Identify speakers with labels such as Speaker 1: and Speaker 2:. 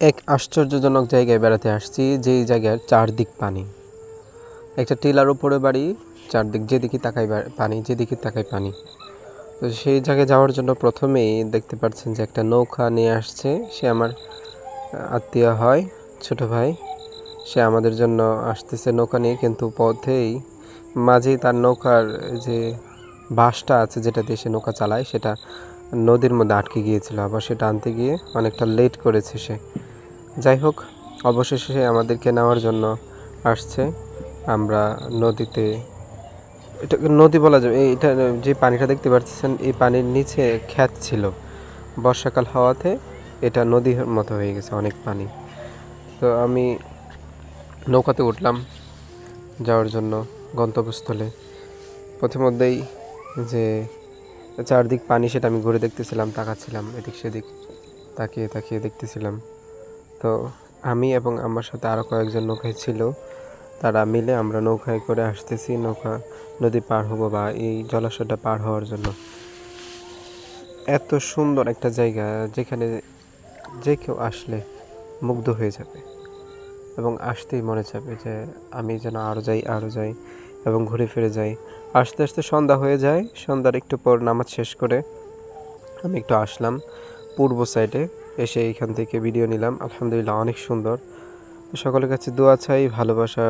Speaker 1: এক আশ্চর্যজনক জায়গায় বেড়াতে আসছি, যেই জায়গার চারদিক পানি। একটা টিলার উপরে বাড়ি, চারদিক যেদিকে তাকাই পানি, যেদিকে তাকাই পানি। তো সেই জায়গায় যাওয়ার জন্য প্রথমেই দেখতে পাচ্ছেন যে একটা নৌকা নিয়ে আসছে। সে আমার আত্মীয় হয়, ছোট ভাই। সে আমাদের জন্য আসতেছে নৌকা নিয়ে, কিন্তু পথেই মাঝেই তার নৌকার যে বাঁশটা আছে, যেটা দিয়ে সে নৌকা চালায়, সেটা নদীর মধ্যে আটকে গিয়েছিল। আবার সেটা আনতে গিয়ে অনেকটা লেট করেছে সে। যাই হোক, অবশেষে সে আমাদেরকে নেওয়ার জন্য আসছে। আমরা নদীতে, এটাকে নদী বলা যাবে, এটা যে পানিটা দেখতে পাচ্ছেন, এই পানির নিচে ক্ষেত ছিল। বর্ষাকাল হওয়াতে এটা নদীর মতো হয়ে গেছে, অনেক পানি। তো আমি নৌকাতে উঠলাম যাওয়ার জন্য গন্তব্যস্থলে। প্রথমধ্যেই যে চারদিক পানি, সেটা আমি ঘুরে দেখতেছিলাম, তাকাচ্ছিলাম এদিক সেদিক, তাকিয়ে তাকিয়ে দেখতেছিলাম। তো আমি এবং আমার সাথে আরও কয়েকজন নৌকায় ছিল, তারা মিলে আমরা নৌকায় করে আসতেছি নদী পার হবো, বা এই জলাশয়টা পার হওয়ার জন্য। এত সুন্দর একটা জায়গা, যেখানে যে কেউ আসলে মুগ্ধ হয়ে যাবে এবং আসতেই মনে যাবে যে আমি যেন আরও যাই এবং ঘুরে ফিরে যাই। আস্তে আস্তে সন্ধ্যা হয়ে যায়। সন্ধ্যার একটু পর নামাজ শেষ করে আমি একটু আসলাম পূর্ব সাইডে, এসে এইখান থেকে ভিডিও নিলাম। আলহামদুলিল্লাহ, অনেক সুন্দর। সকলের কাছে দোয়া চাই, ভালোবাসা